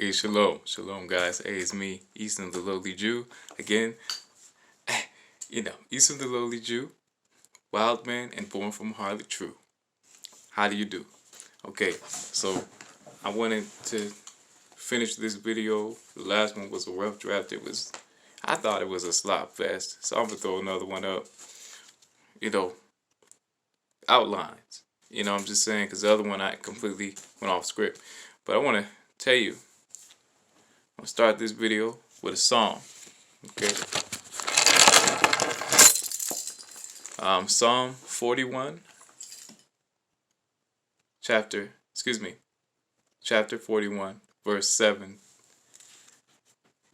Hey, shalom. Shalom, guys. Hey, it's me, Easton the Lowly Jew. Again, Easton the Lowly Jew, wild man and born from hardly true. How do you do? Okay, so I wanted to finish this video. The last one was a rough draft. I thought it was a slop fest. So I'm going to throw another one up. Outlines. I'm just saying, because the other one I completely went off script. But I want to tell you, I'm going to start this video with a song. Okay. Psalm 41, chapter 41, verse 7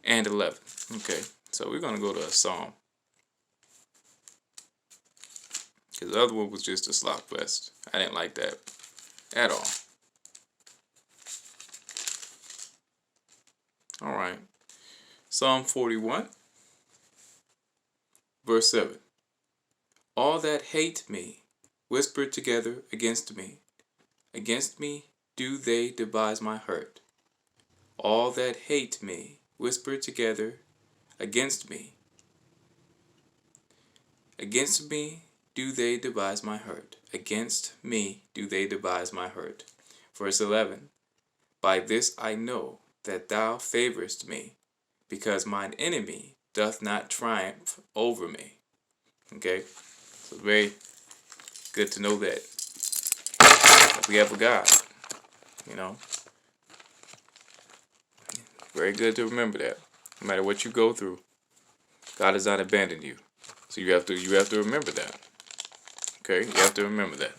and 11. Okay, so we're going to go to a psalm, because the other one was just a slop fest. I didn't like that at all. All right, Psalm 41, verse 7. All that hate me whisper together against me. Against me do they devise my hurt. All that hate me whisper together against me. Against me do they devise my hurt. Against me do they devise my hurt. Verse 11. By this I know that thou favorest me, because mine enemy doth not triumph over me. Okay? So very good to know that we have a God, Very good to remember that. No matter what you go through, God has not abandoned you. So you have to remember that. Okay? You have to remember that.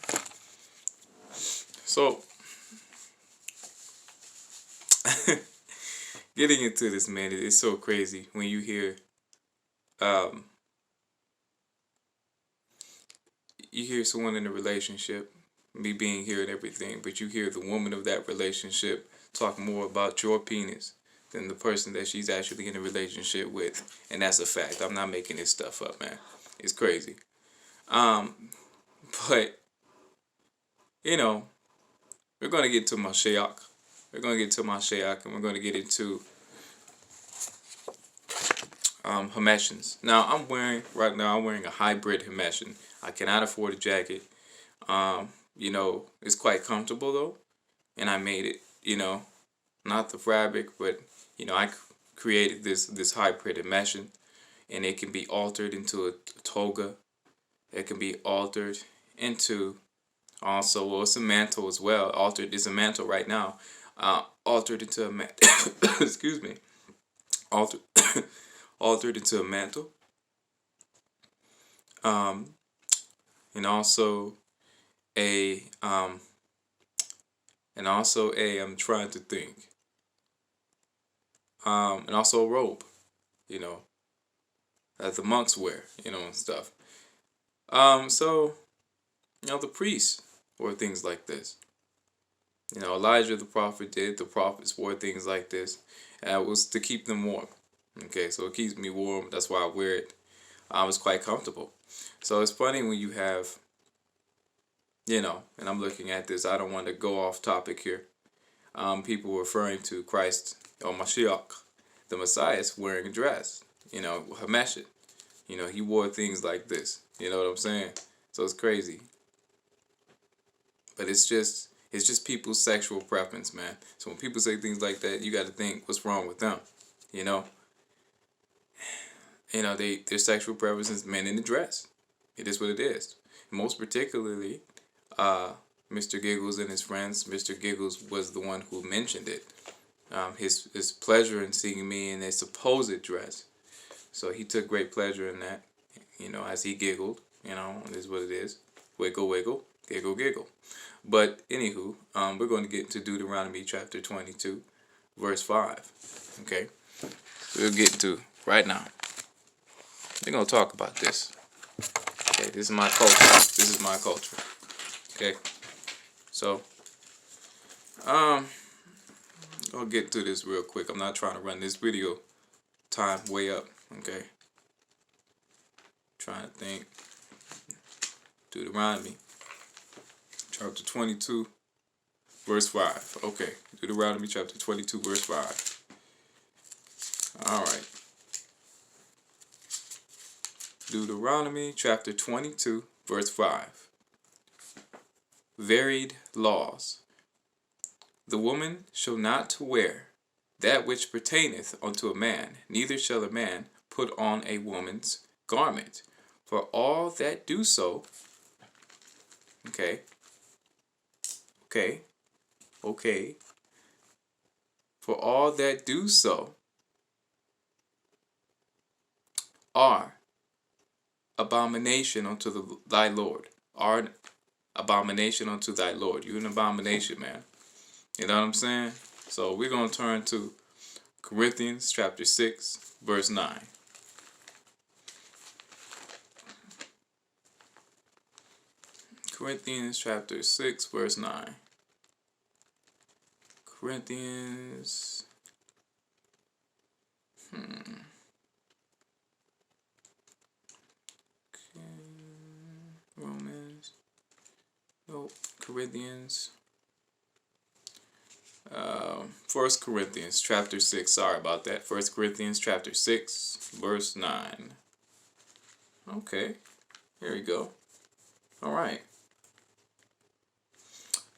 So getting into this, man, it's so crazy when you hear someone in a relationship, me being here and everything, but you hear the woman of that relationship talk more about your penis than the person that she's actually in a relationship with. And that's a fact. I'm not making this stuff up, man. It's crazy. But, we're going to get to Mashiach. We're going to get to Mashiach, and we're going to get into Hemeshins. Now, I'm wearing a hybrid Hemeshin. I cannot afford a jacket. It's quite comfortable though, and I made it. Not the fabric, but I created this hybrid Hemeshin, and it can be altered into a toga. It can be altered into it's a mantle as well. It's a mantle right now. Altered into a mantle. Excuse me. Altered into a mantle. And also I'm trying to think. And also a robe, that the monks wear, and stuff. The priests wore things like this. Elijah the prophet did. The prophets wore things like this. And it was to keep them warm. Okay, so it keeps me warm. That's why I wear it. It's quite comfortable. So it's funny when you have, and I'm looking at this. I don't want to go off topic here. People referring to Christ or Mashiach, the Messiah, wearing a dress. Hameshet. He wore things like this. You know what I'm saying? So it's crazy. But it's just people's sexual preference, man. So when people say things like that, you got to think, what's wrong with them? Their sexual preference is men in the dress. It is what it is. Most particularly, Mr. Giggles and his friends. Mr. Giggles was the one who mentioned it. His pleasure in seeing me in a supposed dress. So he took great pleasure in that, as he giggled. It is what it is. Wiggle, wiggle, giggle, giggle. But anywho, we're going to get into Deuteronomy chapter 22, verse 5. Okay? We'll get into right now. We're going to talk about this. Okay, this is my culture. Okay? So, I'll get to this real quick. I'm not trying to run this video time way up. Okay? Trying to think. Deuteronomy chapter 22, verse 5. Okay, Deuteronomy chapter 22, verse 5. All right. Deuteronomy chapter 22, verse 5. Varied laws. The woman shall not wear that which pertaineth unto a man, neither shall a man put on a woman's garment. For all that do so, okay, for all that do so are abomination unto thy Lord. Are an abomination unto thy Lord. You an abomination, man. You know what I'm saying? So we're going to turn to Corinthians chapter 6, verse 9. Corinthians chapter 6, verse 9. Corinthians. Romans. Nope. Corinthians. 1 Corinthians chapter 6. Sorry about that. 1 Corinthians chapter 6, verse 9. Okay. Here we go. All right.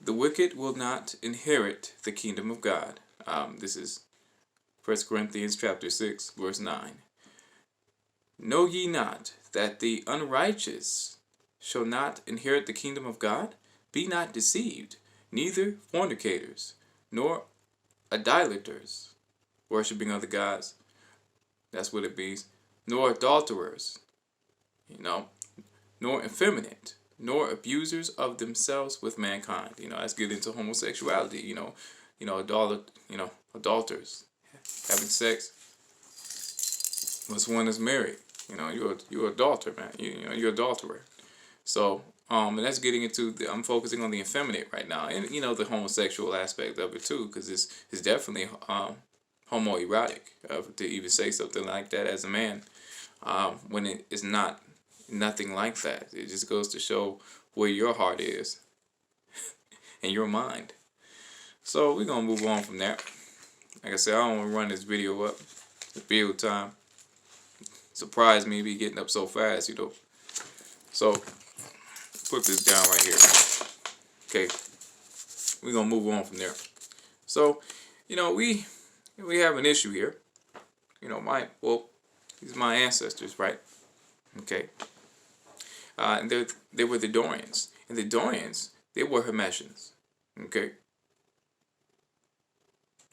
The wicked will not inherit the kingdom of God. This is 1 Corinthians chapter 6, verse 9. Know ye not that the unrighteous shall not inherit the kingdom of God? Be not deceived, neither fornicators, nor idolaters, worshiping other gods. That's what it means. Nor adulterers, nor effeminate, nor abusers of themselves with mankind. Let's get into homosexuality. Adulterers, having sex with one is married. You're an adulterer, man. You're an adulterer. So, and that's getting into. I'm focusing on the effeminate right now, and the homosexual aspect of it too, because it's definitely homoerotic to even say something like that as a man, when it is nothing like that. It just goes to show where your heart is and your mind. So we're gonna move on from there. Like I said, I don't want to run this video up. The build time. Surprised me be getting up so fast, So put this down right here. Okay, we're gonna move on from there. So, we have an issue here. These are my ancestors, right? Okay. And they were the Dorians, and the Dorians they were Hermetians. Okay.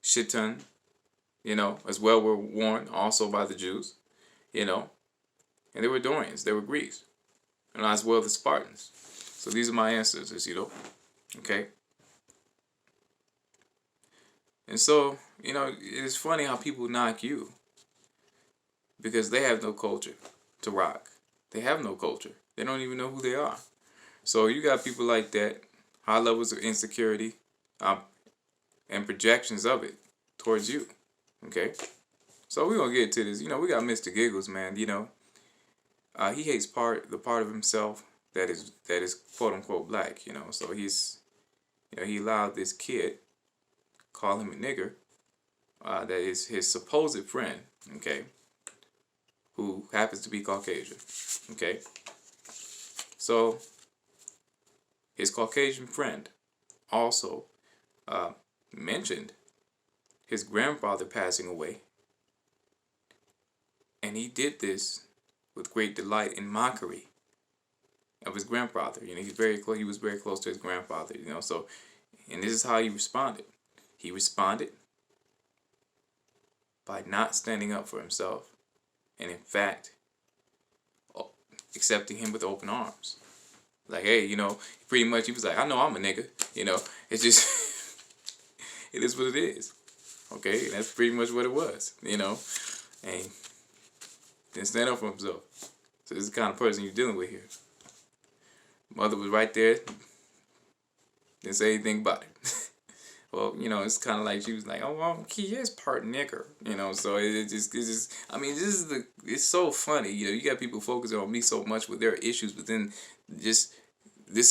Shitton, as well were worn also by the Jews, and they were Dorians, they were Greeks, and as well the Spartans. So these are my ancestors, okay? And so, it's funny how people knock you because they have no culture to rock. They have no culture. They don't even know who they are. So you got people like that, high levels of insecurity, and projections of it towards you, okay? So we're gonna get to this. We got Mr. Giggles, man. He hates the part of himself that is quote unquote black. So he's, he allowed this kid, call him a nigger, that is his supposed friend, okay, who happens to be Caucasian, okay. So his Caucasian friend also mentioned his grandfather passing away, and he did this with great delight and mockery of his grandfather. He's very close. He was very close to his grandfather. So, and this is how he responded. He responded by not standing up for himself, and in fact, accepting him with open arms. Like, hey, pretty much he was like, I know I'm a nigga. It's just, it is what it is. Okay, and that's pretty much what it was. And didn't stand up for himself. So this is the kind of person you're dealing with here. Mother was right there. Didn't say anything about it. Well, it's kind of like she was like, oh, well, he is part nigger. So it's just, I mean, it's so funny. You got people focusing on me so much with their issues within just the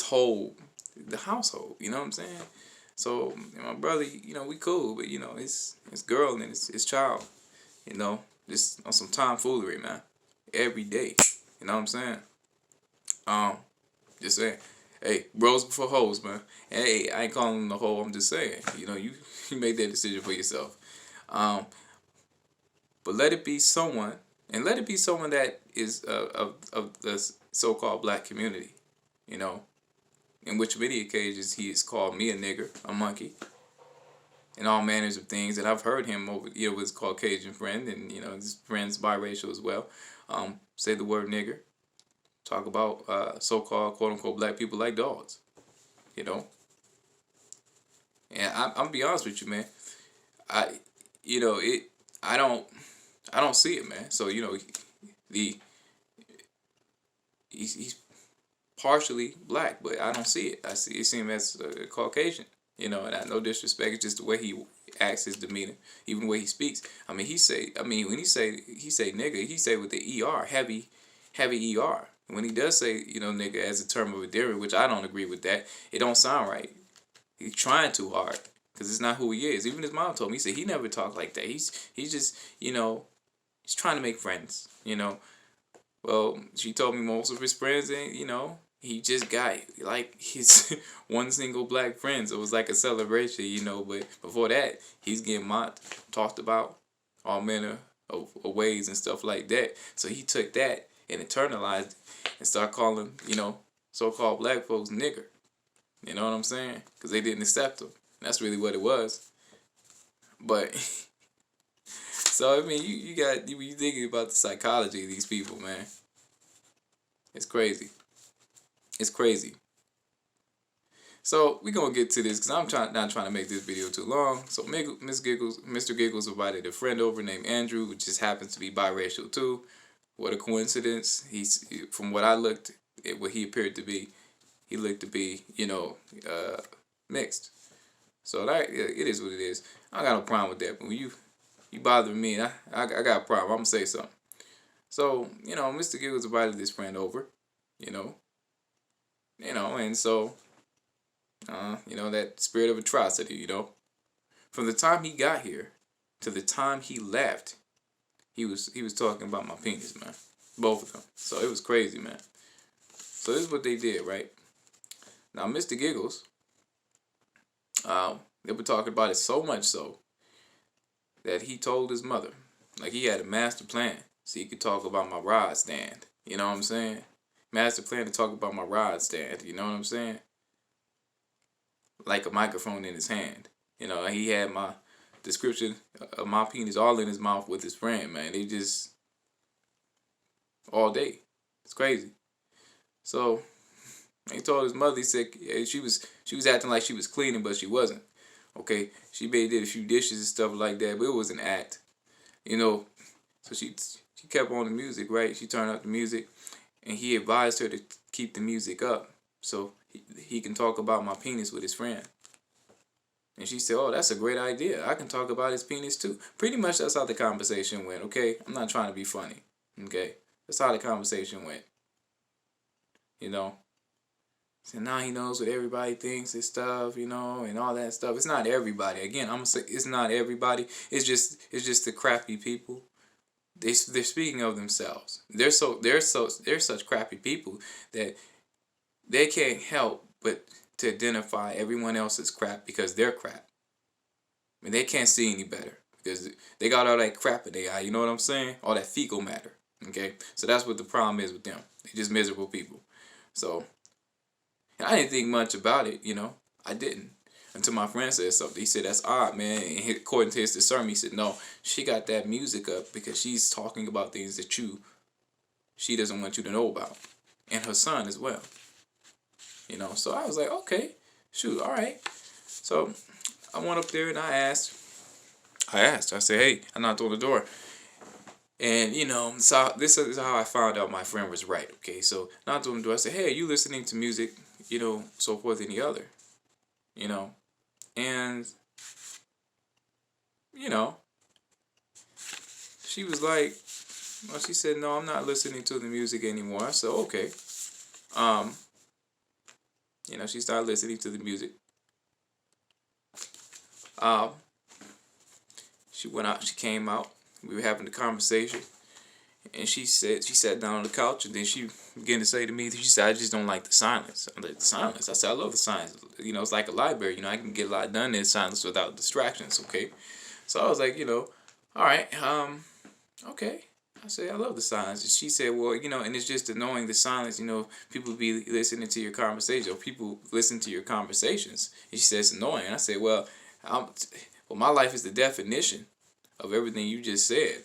household. You know what I'm saying? So my brother, we cool, but it's girl and it's child, just on some tomfoolery, man. Every day, you know what I'm saying? Just saying. Hey, bros before hoes, man. Hey, I ain't calling them the hoe. I'm just saying, you made that decision for yourself. But let it be someone, and let it be someone that is of the so-called black community, you know, in which many occasions he has called me a nigger, a monkey, and all manners of things. And I've heard him over, with his Caucasian friend, and his friend's biracial as well, say the word nigger, talk about so-called quote-unquote black people like dogs, And I'm be honest with you, man. I, I don't see it, man. So the he's partially black, but I don't see it. I see him as Caucasian. And I no disrespect. It's just the way he acts, his demeanor, even the way he speaks. I mean, when he say nigga, he say with the er, heavy er. When he does say nigga as a term of endearment, which I don't agree with that, it don't sound right. He's trying too hard because it's not who he is. Even his mom told me, he said he never talked like that. He's just he's trying to make friends. Well, she told me most of his friends, and he just got like his one single black friend. So it was like a celebration, But before that, he's getting mocked, talked about, all manner of ways and stuff like that. So he took that and internalized it and started calling, so-called black folks nigger. You know what I'm saying? Because they didn't accept him. That's really what it was. But so I mean, you thinking about the psychology of these people, man. It's crazy. It's crazy. So we're gonna get to this because I'm not trying to make this video too long. So Mr. Giggles invited a friend over named Andrew, who just happens to be biracial too. What a coincidence! From what I looked at, what he appeared to be, he looked to be, mixed. So it is what it is. I got no problem with that. But when you bother me, I got a problem. I'm gonna say something. So Mr. Giggles invited this friend over, and so that spirit of atrocity, from the time he got here to the time he left, he was talking about my penis, man, both of them. So it was crazy, man. So this is what they did, right? Now, Mr. Giggles, they were talking about it so much so that he told his mother, like he had a master plan so he could talk about my rod stand. You know what I'm saying? Master plan to talk about my rod stand. You know what I'm saying? Like a microphone in his hand. He had my description of my penis all in his mouth with his friend, man. They just all day. It's crazy. So he told his mother, he said she was acting like she was cleaning, but she wasn't. Okay, she maybe did a few dishes and stuff like that, but it was an act. So she kept on the music, right? She turned up the music, and he advised her to keep the music up so he can talk about my penis with his friend. And she said, oh, that's a great idea. I can talk about his penis too. Pretty much that's how the conversation went, okay? I'm not trying to be funny, okay? That's how the conversation went, So now he knows what everybody thinks and stuff, and all that stuff. It's not everybody. Again, I'm gonna say it's not everybody. It's just the crappy people. They're speaking of themselves. They're such crappy people that they can't help but to identify everyone else as crap because they're crap. I mean, they can't see any better because they got all that crap in their eye. You know what I'm saying? All that fecal matter. Okay, so that's what the problem is with them. They're just miserable people. So I didn't think much about it. I didn't. Until my friend said something. He said, that's odd, man. And according to his discernment, he said, no, she got that music up because she's talking about things that she doesn't want you to know about. And her son as well. So I was like, okay, shoot, all right. So I went up there and I asked, I said, hey, I knocked on the door. And, so this is how I found out my friend was right, okay? So knocked on the door, I said, hey, are you listening to music, so forth and the other, And, she was like, well, she said, no, I'm not listening to the music anymore. I said, okay. She started listening to the music. Um, she went out. She came out. We were having a conversation, and she sat down on the couch, and then she began to say to me, she said, "I just don't like the silence." I'm like, "The silence?" I said, "I love the silence. You know, it's like a library. You know, I can get a lot done in silence without distractions." Okay, so I was like, all right, okay. I said, "I love the silence." And she said, "Well, and it's just annoying the silence. People be listening to your conversation, or people listen to your conversations." And she said, "It's annoying." And I said, "Well, my life is the definition of everything you just said.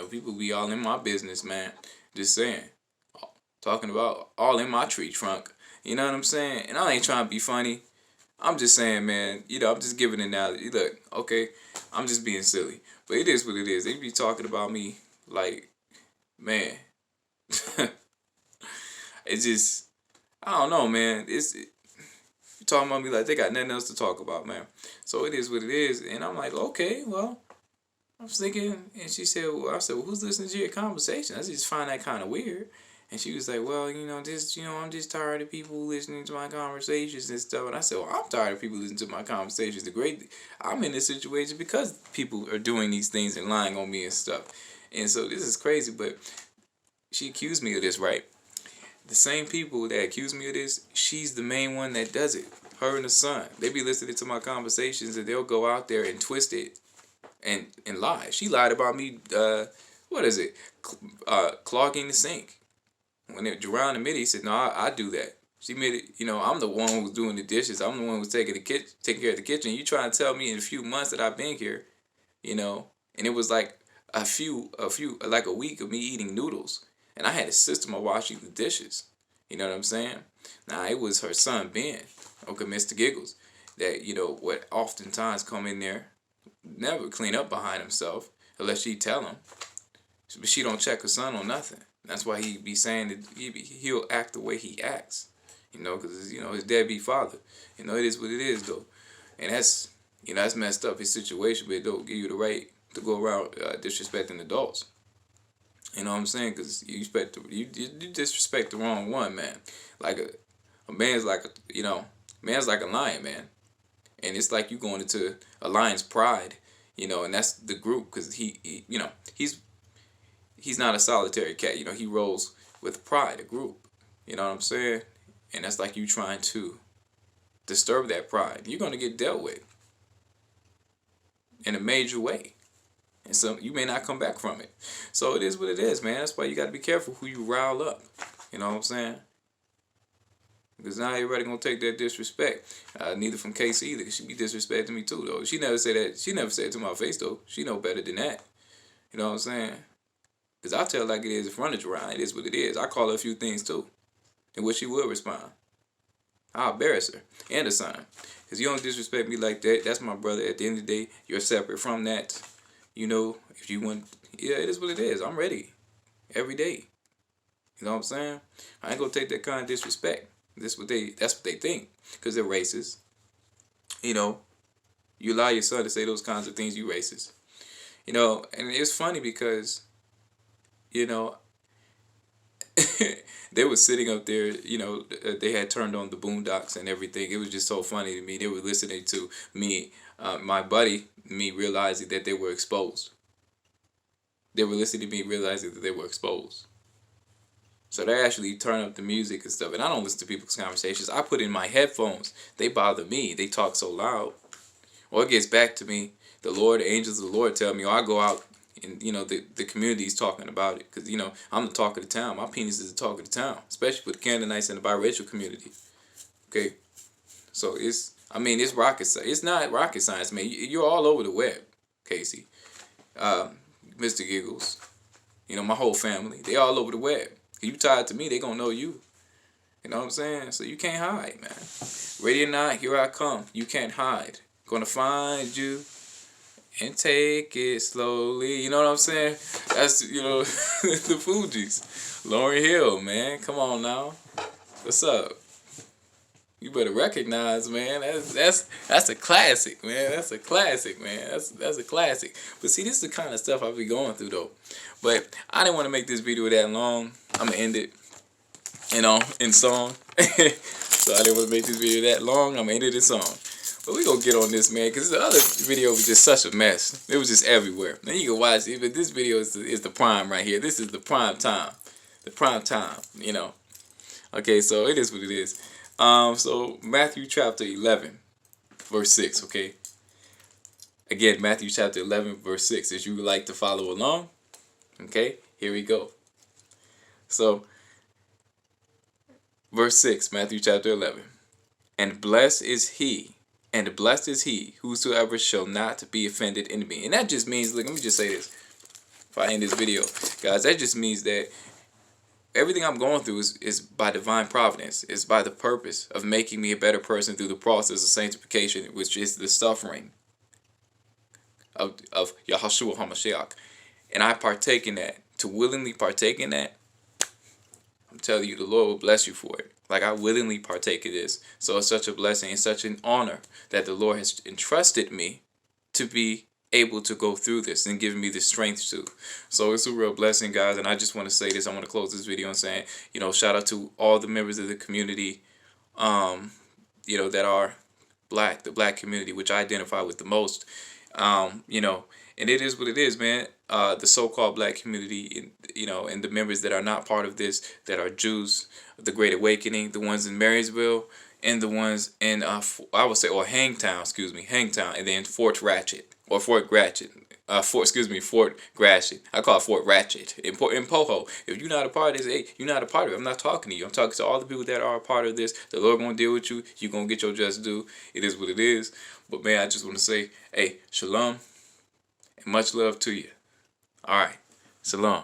People be all in my business, man. Just saying, talking about all in my tree trunk. You know what I'm saying? And I ain't trying to be funny. I'm just saying, man. I'm just giving an analogy. Look, okay, I'm just being silly, but it is what it is. They be talking about me like, man." It's just, I don't know, man. You talking about me like they got nothing else to talk about, man. So it is what it is, and I'm like, okay, well, I was thinking, and she said, I said, "Well, who's listening to your conversation?" I just find that kind of weird. And she was like, "Well, I'm just tired of people listening to my conversations and stuff." And I said, "Well, I'm tired of people listening to my conversations. I'm in this situation because people are doing these things and lying on me and stuff." And so this is crazy, but she accused me of this, right? The same people that accuse me of this, she's the main one that does it. Her and the son. They be listening to my conversations and they'll go out there and twist it and lie. She lied about me, what is it? Clogging the sink. When Jerron admitted, he said, "No, I do that." She admitted, "I'm the one who's doing the dishes. I'm the one who's taking care of the kitchen. You trying to tell me in a few months that I've been here, and it was like like a week of me eating noodles. And I had a system of washing the dishes. You know what I'm saying? Now, it was her son, Ben, okay, Mr. Giggles, that, would oftentimes come in there, never clean up behind himself, unless she tell him. But she don't check her son on nothing. That's why he be saying that he'll act the way he acts, because, his deadbeat father. It is what it is, though. And that's messed up, his situation, but it don't give you the right to go around disrespecting adults. You know what I'm saying? Because you disrespect the wrong one, man. Like a man's like man's like a lion, man. And it's like you going into a lion's pride, and that's the group, because he's not a solitary cat. He rolls with pride, a group. You know what I'm saying? And that's like you trying to disturb that pride. You're gonna get dealt with in a major way. And so you may not come back from it. So it is what it is, man. That's why you got to be careful who you rile up. You know what I'm saying? Because not everybody going to take that disrespect. Neither from Casey either, because she be disrespecting me too, though. She never said that. She never said it to my face, though. She know better than that. You know what I'm saying? Because I tell her like it is in front of Jerron. It is what it is. I call her a few things, too. And what she will respond. I'll embarrass her and the son. Because you don't disrespect me like that. That's my brother. At the end of the day, you're separate from that. If you want, yeah, it is what it is. I'm ready every day. You know what I'm saying? I ain't gonna take that kind of disrespect. That's what they think, because they're racist. You allow your son to say those kinds of things, you racist. And it's funny because, they were sitting up there, they had turned on the boondocks and everything. It was just so funny to me. They were listening to me, my buddy, me realizing that they were exposed. They were listening to me realizing that they were exposed. So they actually turn up the music and stuff. And I don't listen to people's conversations. I put in my headphones. They bother me. They talk so loud. Or it gets back to me. The angels of the Lord tell me, or I go out and, the community's talking about it. Because, I'm the talk of the town. My penis is the talk of the town. Especially with the Canaanites and the biracial community. Okay? So it's rocket science. It's not rocket science, man. You're all over the web, Casey. Mr. Giggles. My whole family. They all over the web. If you tied to me, they gonna know you. You know what I'm saying? So you can't hide, man. Ready or not, here I come. You can't hide. Gonna find you and take it slowly. You know what I'm saying? That's, the Fugees. Lauryn Hill, man. Come on now. What's up? You better recognize, man. That's a classic, man. That's a classic, man. That's a classic. But see, this is the kind of stuff I be going through, though. But I didn't want to make this video that long. I'm gonna end it, in song. So I didn't want to make this video that long. I'm gonna end it in song. But we gonna get on this, man, because the other video was just such a mess. It was just everywhere. Now you can watch it, but this video is the prime right here. This is the prime time. The prime time, you know. Okay, so it is what it is. So Matthew chapter 11, verse 6, okay? Again, Matthew chapter 11, verse 6. If you would like to follow along, okay, here we go. So, verse 6, Matthew chapter 11. And blessed is he whosoever shall not be offended in me. And that just means, look, let me just say this before I end this video. Guys, that just means that everything I'm going through is by divine providence. It's by the purpose of making me a better person through the process of sanctification, which is the suffering of Yahushua HaMashiach. And I partake in that. To willingly partake in that, I'm telling you, the Lord will bless you for it. Like, I willingly partake of this. So it's such a blessing and such an honor that the Lord has entrusted me to be able to go through this and giving me the strength to. So it's a real blessing, guys. And I just want to say this. I want to close this video and saying, you know, shout out to all the members of the community, you know, that are black, the black community, which I identify with the most. You know, and it is what it is, man. The so-called black community, you know, and the members that are not part of this, that are Jews, the Great Awakening, the ones in Marysville, and the ones in, I would say, or Hangtown, and then Fort Gratiot. Fort Gratiot. I call it Fort Ratchet. In Poho. If you're not a part of this, hey, you're not a part of it. I'm not talking to you. I'm talking to all the people that are a part of this. The Lord gonna deal with you. You're gonna get your just due. It is what it is. But man, I just want to say, hey, shalom, and much love to you. All right, shalom.